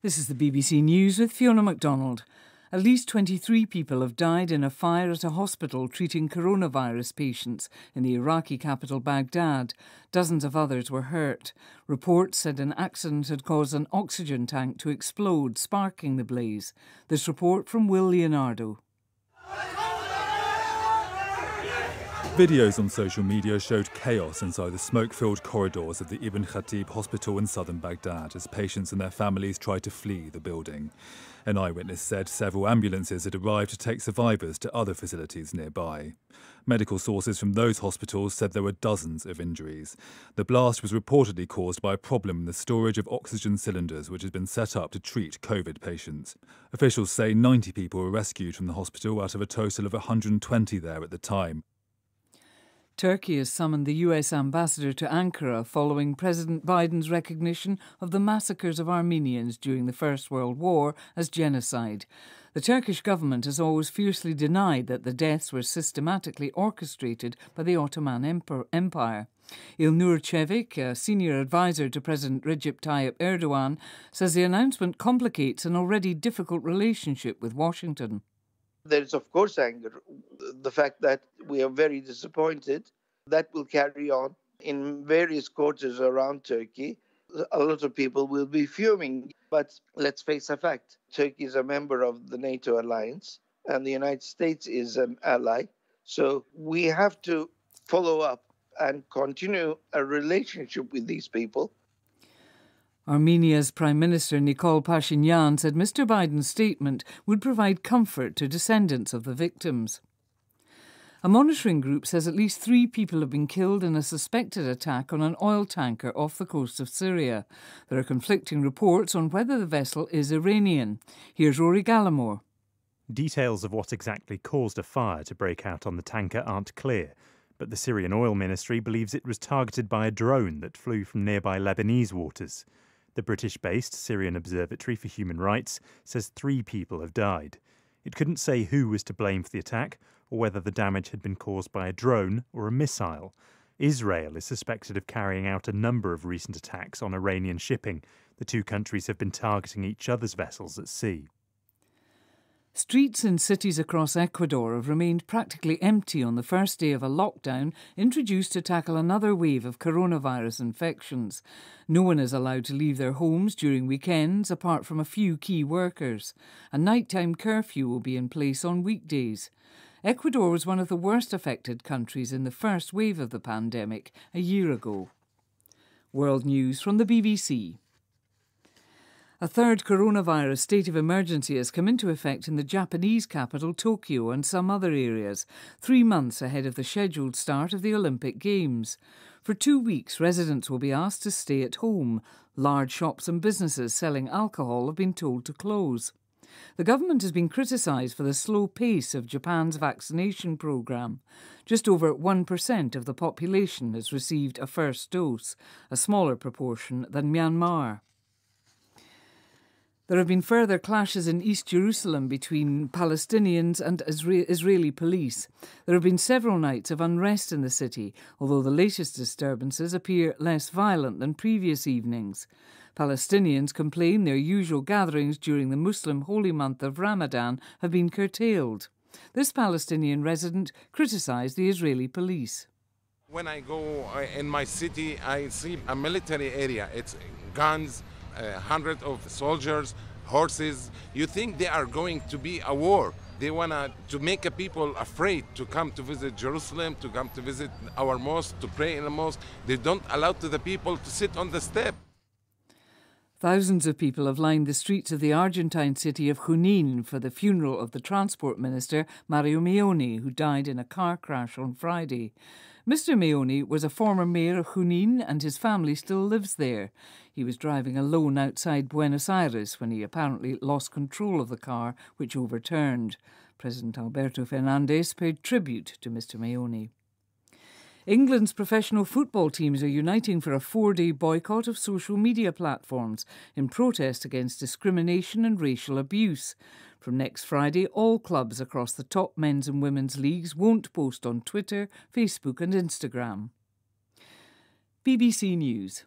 This is the BBC News with Fiona MacDonald. At least 23 people have died in a fire at a hospital treating coronavirus patients in the Iraqi capital Baghdad. Dozens of others were hurt. Reports said an accident had caused an oxygen tank to explode, sparking the blaze. This report from Will Leonardo. Videos on social media showed chaos inside the smoke-filled corridors of the Ibn Khatib hospital in southern Baghdad as patients and their families tried to flee the building. An eyewitness said several ambulances had arrived to take survivors to other facilities nearby. Medical sources from those hospitals said there were dozens of injuries. The blast was reportedly caused by a problem in the storage of oxygen cylinders which had been set up to treat COVID patients. Officials say 90 people were rescued from the hospital out of a total of 120 there at the time. Turkey has summoned the US ambassador to Ankara following President Biden's recognition of the massacres of Armenians during the First World War as genocide. The Turkish government has always fiercely denied that the deaths were systematically orchestrated by the Ottoman Empire. İlnur Çevik, a senior advisor to President Recep Tayyip Erdogan, says the announcement complicates an already difficult relationship with Washington. There is, of course, anger. The fact that we are very disappointed, that will carry on in various quarters around Turkey. A lot of people will be fuming. But let's face a fact. Turkey is a member of the NATO alliance and the United States is an ally. So we have to follow up and continue a relationship with these people. Armenia's Prime Minister Nikol Pashinyan said Mr Biden's statement would provide comfort to descendants of the victims. A monitoring group says at least 3 people have been killed in a suspected attack on an oil tanker off the coast of Syria. There are conflicting reports on whether the vessel is Iranian. Here's Rory Gallimore. Details of what exactly caused a fire to break out on the tanker aren't clear, but the Syrian oil ministry believes it was targeted by a drone that flew from nearby Lebanese waters. The British-based Syrian Observatory for Human Rights says 3 people have died. It couldn't say who was to blame for the attack or whether the damage had been caused by a drone or a missile. Israel is suspected of carrying out a number of recent attacks on Iranian shipping. The 2 countries have been targeting each other's vessels at sea. Streets in cities across Ecuador have remained practically empty on the first day of a lockdown introduced to tackle another wave of coronavirus infections. No one is allowed to leave their homes during weekends apart from a few key workers. A nighttime curfew will be in place on weekdays. Ecuador was one of the worst affected countries in the first wave of the pandemic a year ago. World News from the BBC. A third coronavirus state of emergency has come into effect in the Japanese capital, Tokyo, and some other areas, 3 months ahead of the scheduled start of the Olympic Games. For 2 weeks, residents will be asked to stay at home. Large shops and businesses selling alcohol have been told to close. The government has been criticised for the slow pace of Japan's vaccination programme. Just over 1% of the population has received a first dose, a smaller proportion than Myanmar. There have been further clashes in East Jerusalem between Palestinians and Israeli police. There have been several nights of unrest in the city, although the latest disturbances appear less violent than previous evenings. Palestinians complain their usual gatherings during the Muslim holy month of Ramadan have been curtailed. This Palestinian resident criticised the Israeli police. When I go in my city, I see a military area. It's guns, hundreds of soldiers, horses. You think they are going to be a war. They want to make people afraid to come to visit Jerusalem, to come to visit our mosque, to pray in the mosque. They don't allow the people to sit on the step. Thousands of people have lined the streets of the Argentine city of Junín for the funeral of the Transport Minister Mario Meoni, who died in a car crash on Friday. Mr Meoni was a former mayor of Junín and his family still lives there. He was driving alone outside Buenos Aires when he apparently lost control of the car, which overturned. President Alberto Fernandez paid tribute to Mr Meoni. England's professional football teams are uniting for a 4-day boycott of social media platforms in protest against discrimination and racial abuse. From next Friday, all clubs across the top men's and women's leagues won't post on Twitter, Facebook and Instagram. BBC News.